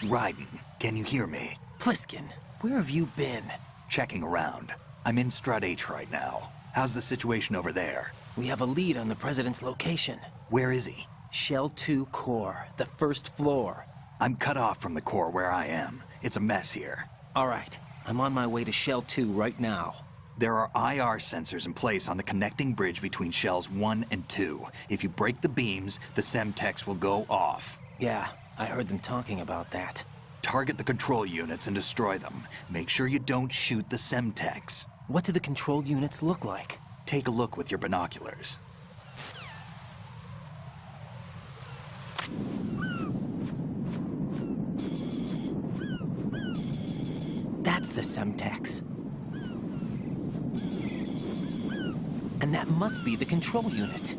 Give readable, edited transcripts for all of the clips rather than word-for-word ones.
Raiden, can you hear me? Pliskin, where have you been? Checking around. I'm in Strut H right now. How's the situation over there? We have a lead on the President's location. Where is he? Shell 2 core, the first floor. I'm cut off from the core where I am. It's a mess here. All right, I'm on my way to Shell 2 right now. There are IR sensors in place on the connecting bridge between Shells 1 and 2. If you break the beams, the Semtex will go off. Yeah, I heard them talking about that. Target the control units and destroy them. Make sure you don't shoot the Semtex. What do the control units look like? Take a look with your binoculars. That's the Semtex. And that must be the control unit.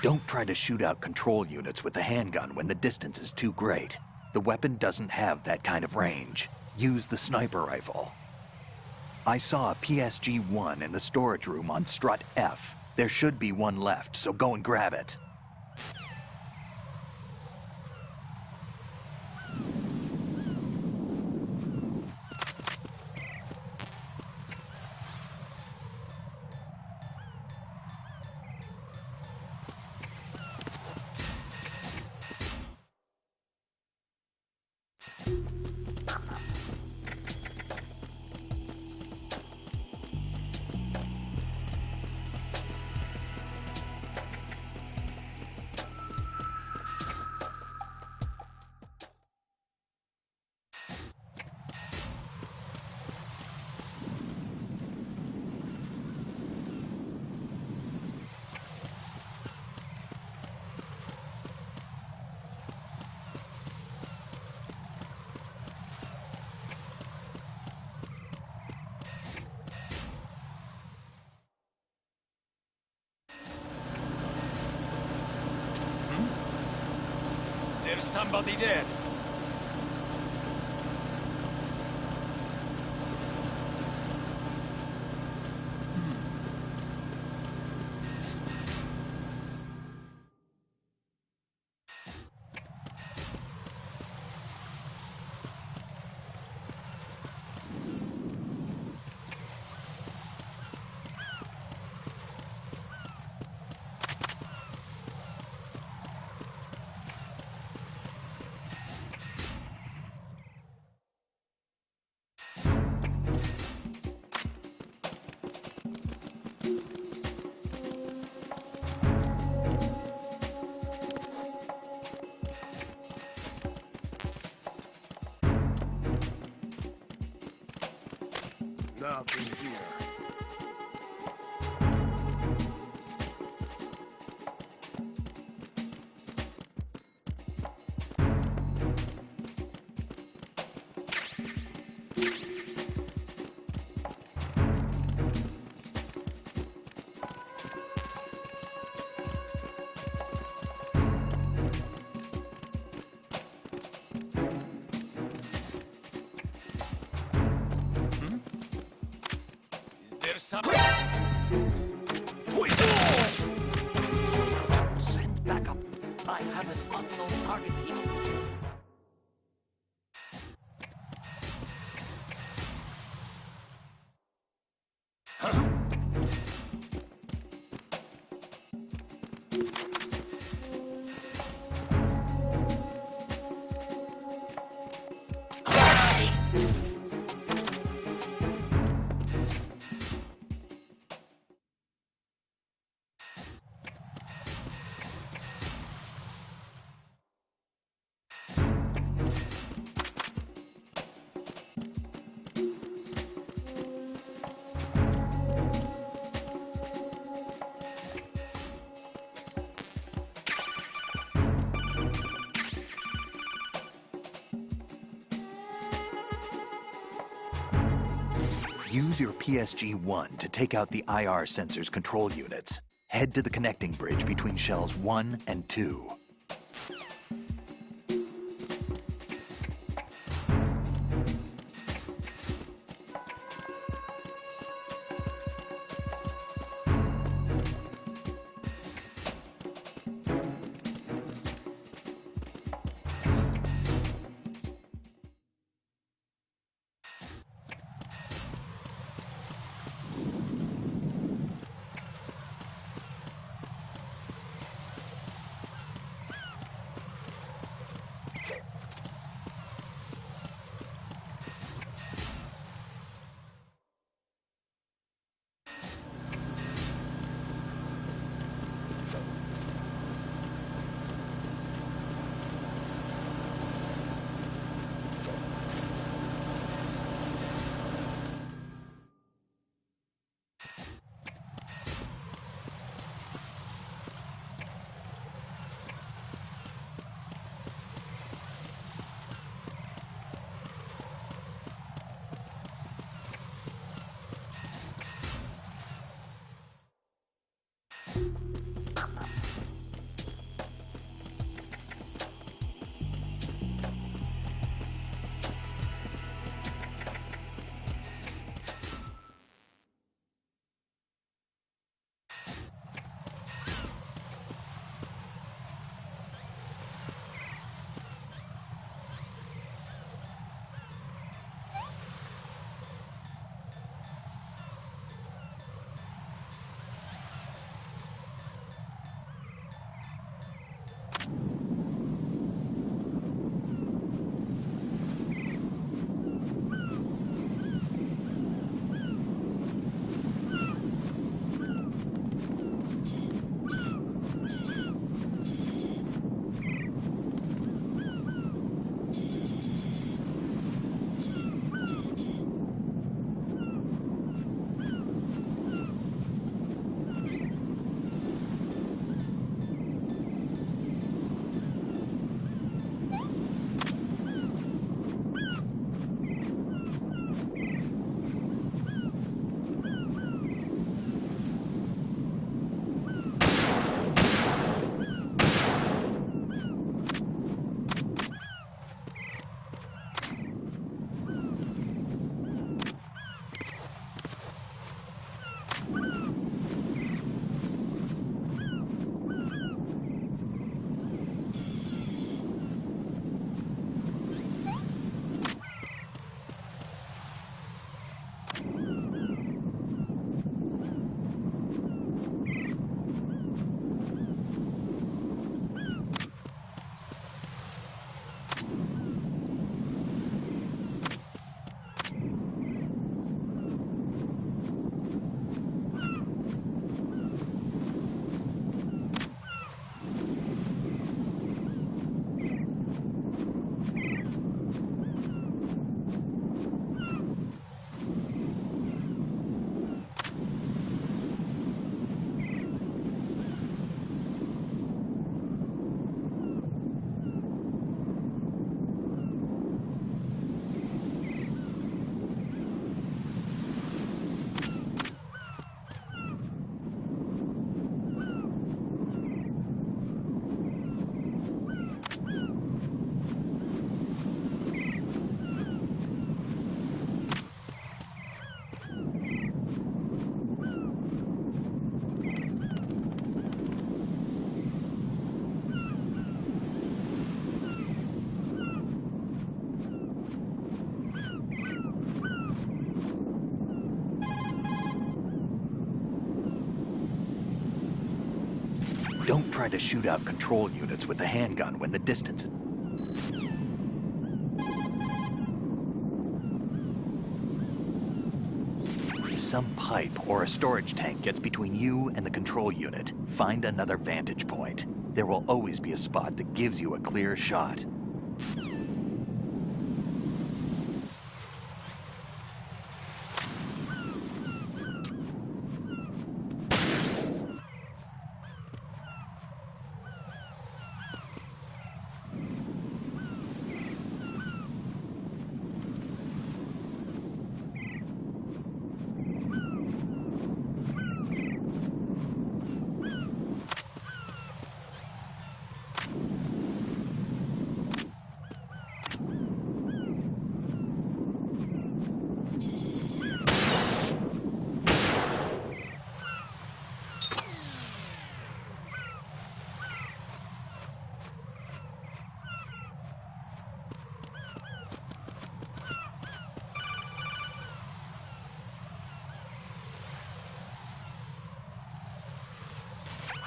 Don't try to shoot out control units with the handgun when the distance is too great. The weapon doesn't have that kind of range. Use the sniper rifle. I saw a PSG-1 in the storage room on Strut F. There should be one left, so go and grab it. There's somebody there. Nothing here. There's somebody. Send backup. I have an unknown target here. Use your PSG-1 to take out the IR sensor's control units. Head to the connecting bridge between shells 1 and 2. Don't try to shoot out control units with the handgun when the distance is... If some pipe or a storage tank gets between you and the control unit, find another vantage point. There will always be a spot that gives you a clear shot.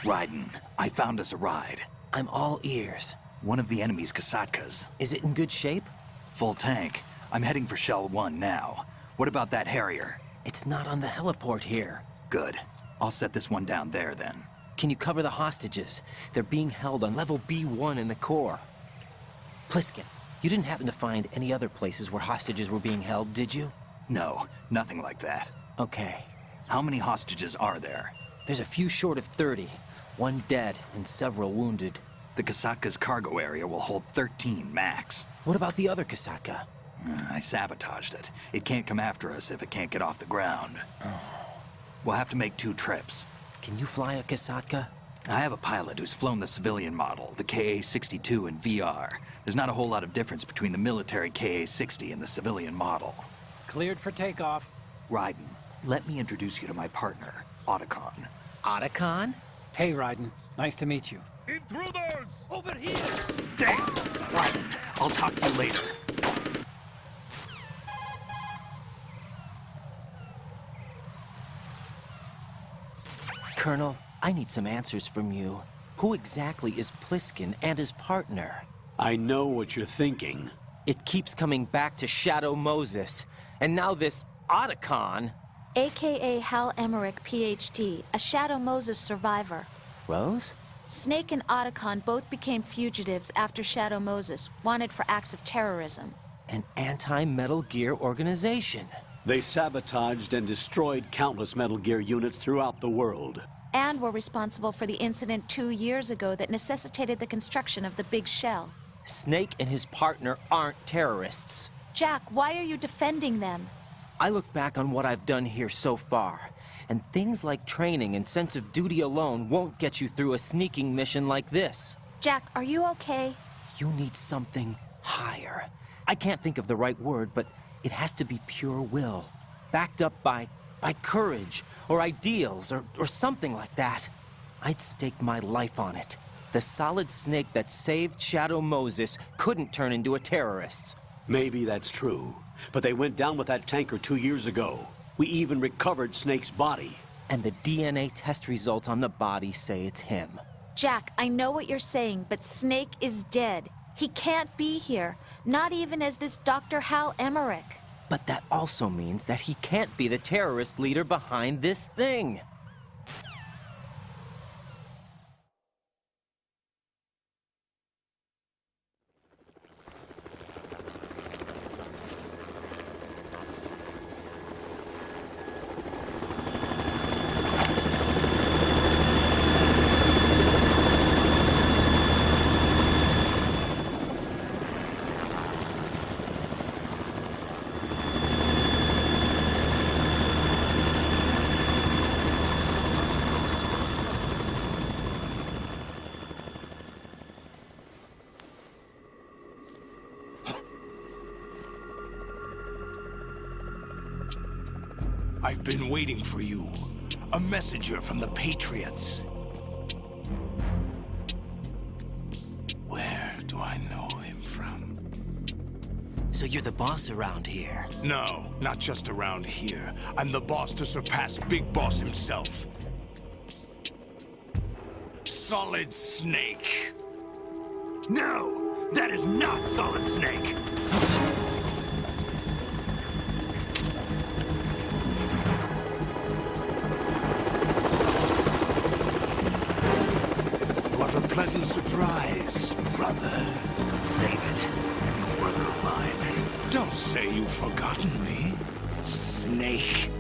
Raiden, I found us a ride. I'm all ears. One of the enemy's Kasatkas. Is it in good shape? Full tank. I'm heading for Shell 1 now. What about that Harrier? It's not on the heliport here. Good. I'll set this one down there then. Can you cover the hostages? They're being held on level B1 in the core. Pliskin, you didn't happen to find any other places where hostages were being held, did you? No, nothing like that. Okay. How many hostages are there? There's a few short of 30. One dead and several wounded. The Kasatka's cargo area will hold 13 max. What about the other Kasaka? I sabotaged it. It can't come after us if it can't get off the ground. We'll have to make 2 trips. Can you fly a Kasaka? I have a pilot who's flown the civilian model, the KA-62 in VR. There's not a whole lot of difference between the military KA-60 and the civilian model. Cleared for takeoff. Raiden, let me introduce you to my partner, Otacon. Otacon? Hey, Raiden. Nice to meet you. Intruders! Over here! Damn! Raiden, I'll talk to you later. Colonel, I need some answers from you. Who exactly is Pliskin and his partner? I know what you're thinking. It keeps coming back to Shadow Moses. And now this Otacon. AKA Hal Emmerich, PhD, a Shadow Moses survivor. Rose? Snake and Otacon both became fugitives after Shadow Moses, wanted for acts of terrorism. An anti-Metal Gear organization. They sabotaged and destroyed countless Metal Gear units throughout the world. And were responsible for the incident 2 years ago that necessitated the construction of the Big Shell. Snake and his partner aren't terrorists. Jack, why are you defending them? I look back on what I've done here so far, and things like training and sense of duty alone won't get you through a sneaking mission like this. Jack, are you okay? You need something higher. I can't think of the right word, but it has to be pure will, backed up by courage, or ideals, or something like that. I'd stake my life on it. The solid Snake that saved Shadow Moses couldn't turn into a terrorist. Maybe that's true, but they went down with that tanker 2 years ago. We even recovered Snake's body. And the DNA test results on the body say it's him. Jack, I know what you're saying, but Snake is dead. He can't be here, not even as this Dr. Hal Emmerich. But that also means that he can't be the terrorist leader behind this thing. I've been waiting for you. A messenger from the Patriots. Where do I know him from? So you're the boss around here. No, not just around here. I'm the boss to surpass Big Boss himself. Solid Snake. No! That is not Solid Snake! What a pleasant surprise, brother. Save it. You brother of mine. Don't say you've forgotten me, Snake.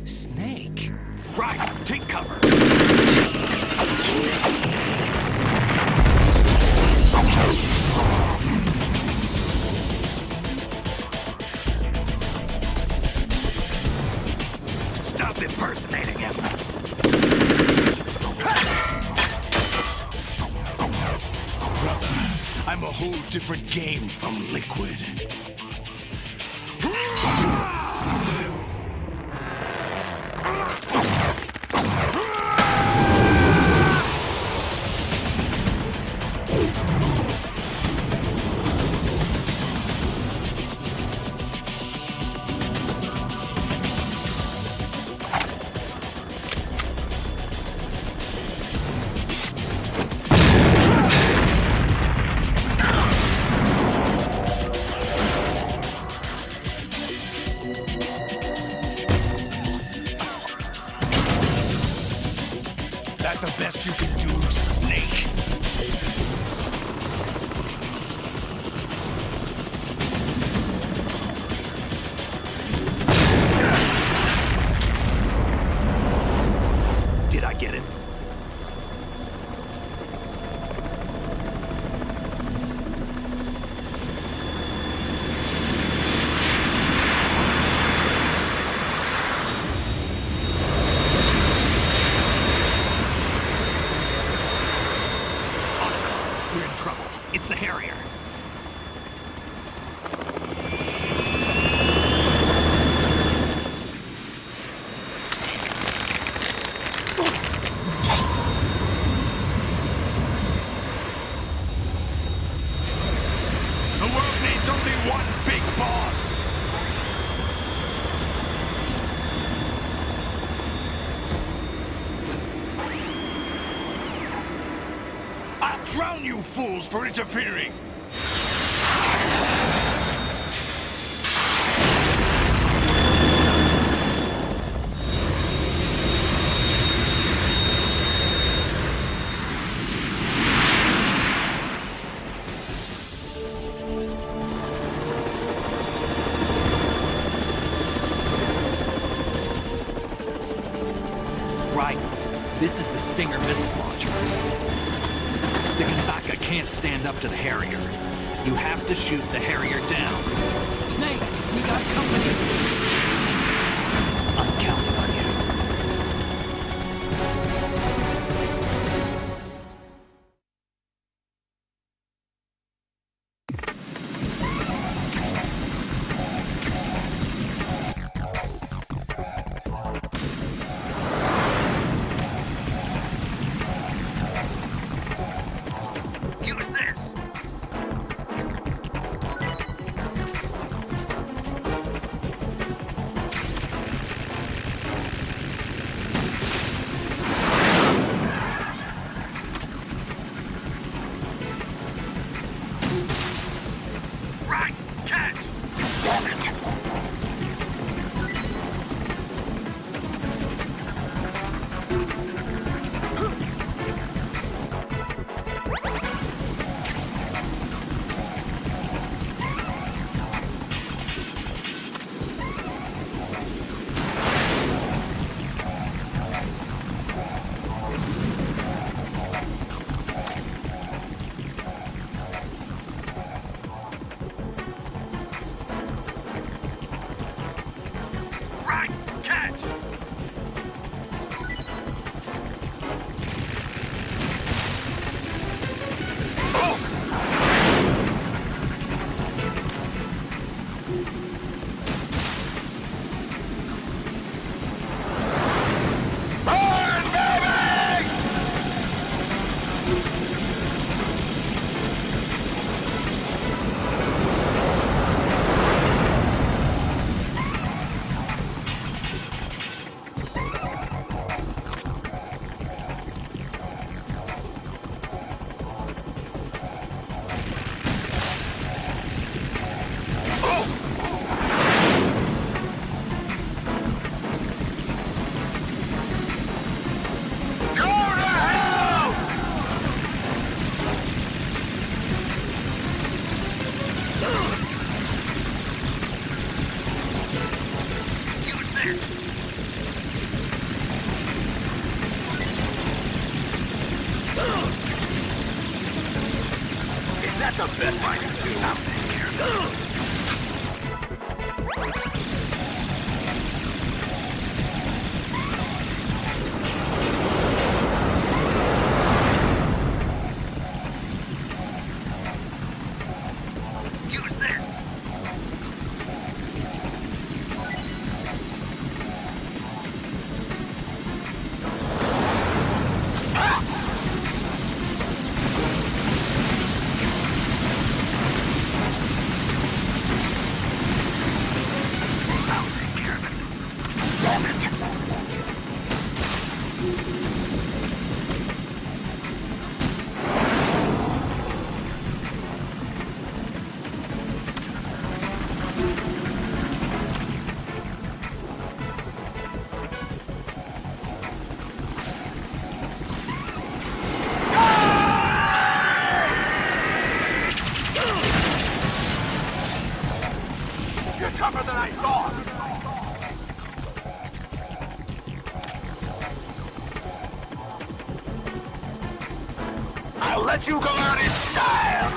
Snake? Right! Take cover! Stop impersonating him! Brother, I'm a whole different game from Liquid. That the best you can do, Snake? Did I get it? We're in trouble. It's the Harrier. The world needs only one big boss. I'll drown you fools for interfering. Right. This is the Stinger missile launcher. The Kasaka can't stand up to the Harrier. You have to shoot the Harrier down. Snake, we got company. I'm counting on you. Use this! best I can do. I'll take care of it. Use this! I'll take care of it. Damn it! You're tougher than I thought! I'll let you go out in style!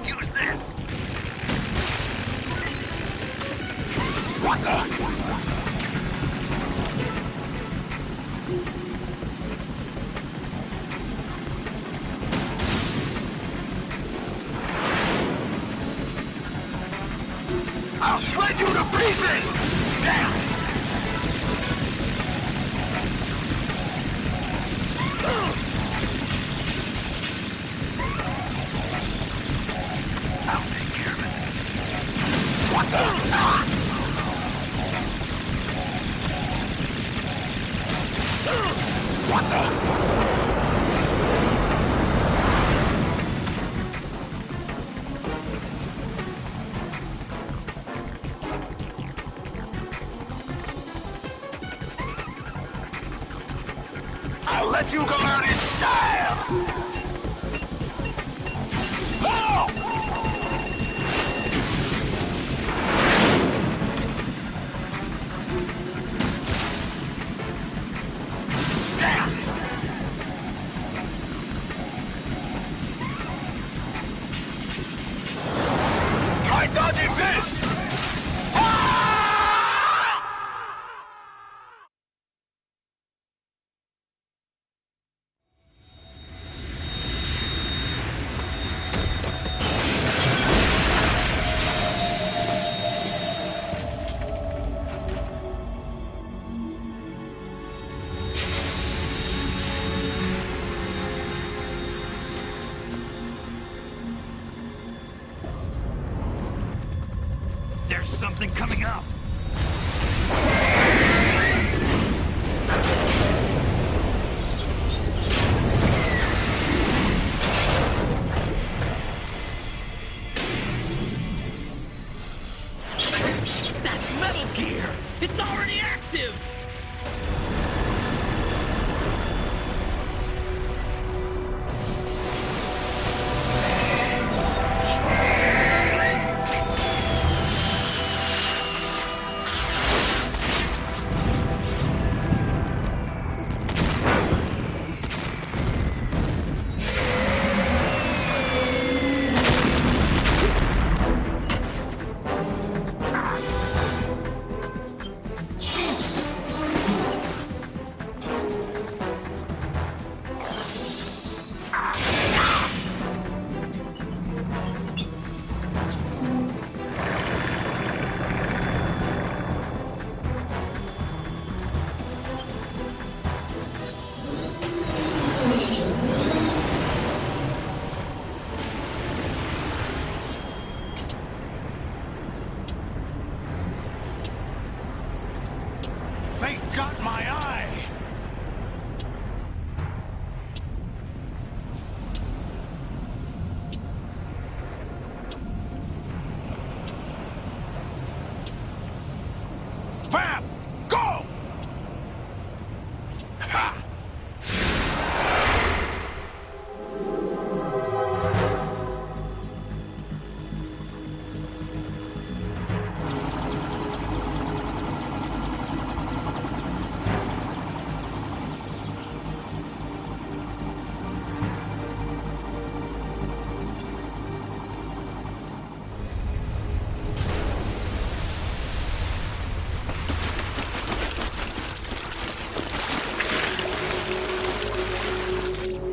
Use this! What the? I'll shred you to pieces! Damn! I'll take care of it. What the? What the? I'll let you go out in style! Oh! Damn! Try dodging this! Ah! There's something coming up! That's Metal Gear! It's already active! Ha!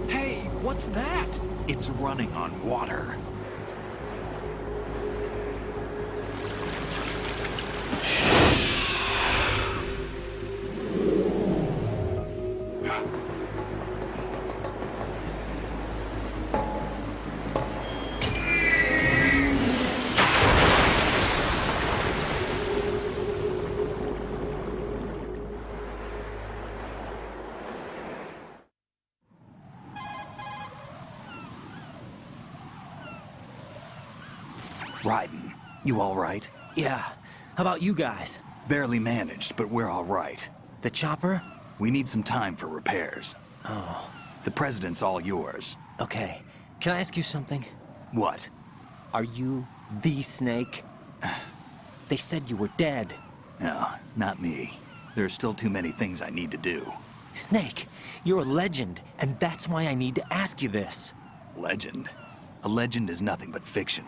Hey, what's that? It's running on water. Ryden, you all right? Yeah. How about you guys? Barely managed, but we're all right. The chopper? We need some time for repairs. Oh, The president's all yours. okay. Can I ask you something? What? Are you the Snake? They said you were dead. No, not me. There are still too many things I need to do. Snake, you're a legend, and that's why I need to ask you this. Legend? A legend is nothing but fiction.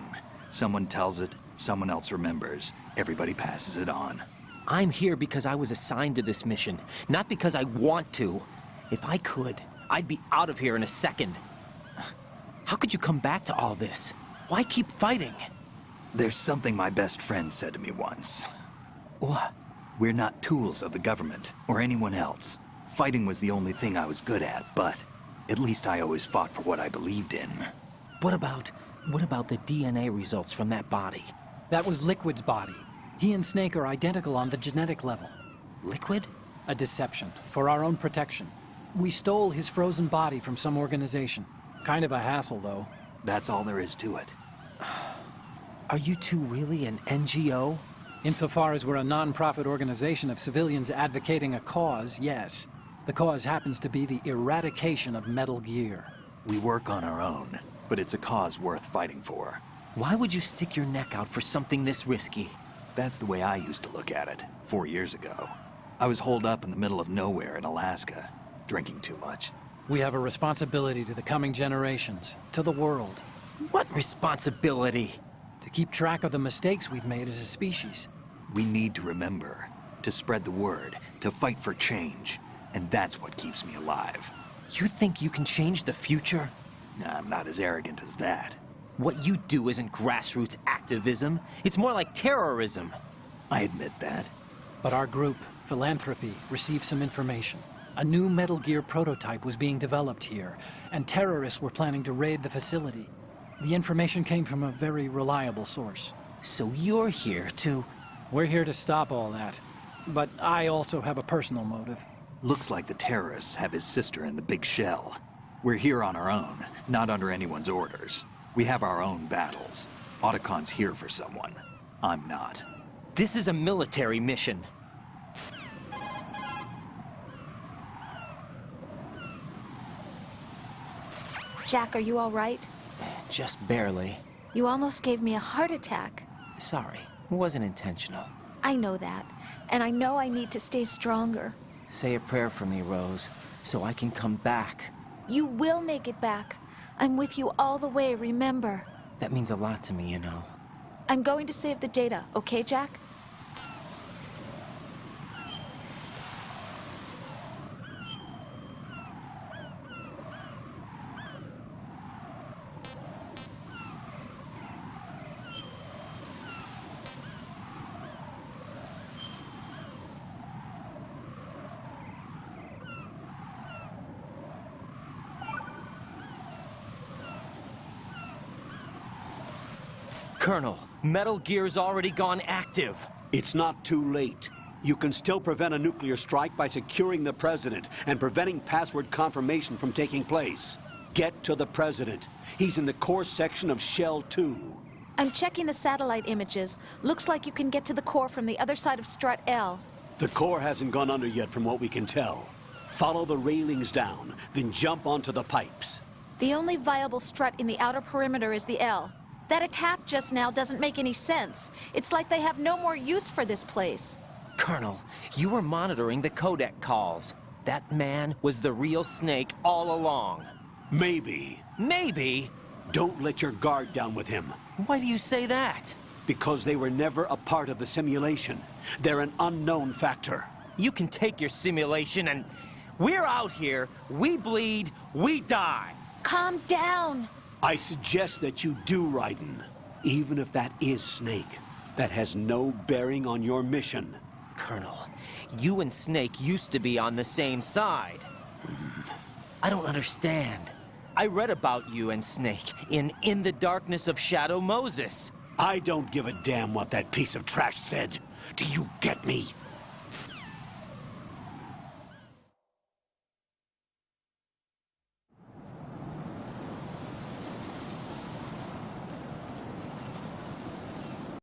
Someone tells it, someone else remembers. Everybody passes it on. I'm here because I was assigned to this mission, not because I want to. If I could, I'd be out of here in a second. How could you come back to all this? Why keep fighting? There's something my best friend said to me once. What? We're not tools of the government or anyone else. Fighting was the only thing I was good at, but at least I always fought for what I believed in. What about the DNA results from that body? That was Liquid's body. He and Snake are identical on the genetic level. Liquid? A deception, for our own protection. We stole his frozen body from some organization. Kind of a hassle, though. That's all there is to it. Are you two really an NGO? Insofar as we're a non-profit organization of civilians advocating a cause, yes. The cause happens to be the eradication of Metal Gear. We work on our own, but it's a cause worth fighting for. Why would you stick your neck out for something this risky? That's the way I used to look at it, 4 years ago. I was holed up in the middle of nowhere in Alaska, drinking too much. We have a responsibility to the coming generations, to the world, What responsibility? to keep track of the mistakes we've made as a species. We need to remember, to spread the word, to fight for change, and that's what keeps me alive. You think you can change the future? I'm not as arrogant as that. What you do isn't grassroots activism. It's more like terrorism. I admit that. But our group, Philanthropy, received some information. A new Metal Gear prototype was being developed here, and terrorists were planning to raid the facility. The information came from a very reliable source. So you're here to... We're here to stop all that. But I also have a personal motive. Looks like the terrorists have his sister in the big shell. We're here on our own, not under anyone's orders. We have our own battles. Otacon's here for someone. I'm not. This is a military mission. Jack, are you all right? Just barely. You almost gave me a heart attack. Sorry, it wasn't intentional. I know that, and I know I need to stay stronger. Say a prayer for me, Rose, so I can come back. You will make it back. I'm with you all the way, remember. That means a lot to me, you know. I'm going to save the data, okay, Jack? Colonel, Metal Gear's already gone active. It's not too late. You can still prevent a nuclear strike by securing the president and preventing password confirmation from taking place. Get to the president. He's in the core section of Shell 2. I'm checking the satellite images. Looks like you can get to the core from the other side of Strut L. The core hasn't gone under yet from what we can tell. Follow the railings down, then jump onto the pipes. The only viable strut in the outer perimeter is the L. That attack just now doesn't make any sense. It's like they have no more use for this place. Colonel, you were monitoring the codec calls. That man was the real Snake all along. Maybe. Maybe? Don't let your guard down with him. Why do you say that? Because they were never a part of the simulation. They're an unknown factor. You can take your simulation and... We're out here, we bleed, we die. Calm down. I suggest that you do, Raiden. Even if that is Snake. That has no bearing on your mission. Colonel, you and Snake used to be on the same side. I don't understand. I read about you and Snake in the Darkness of Shadow Moses. I don't give a damn what that piece of trash said. Do you get me?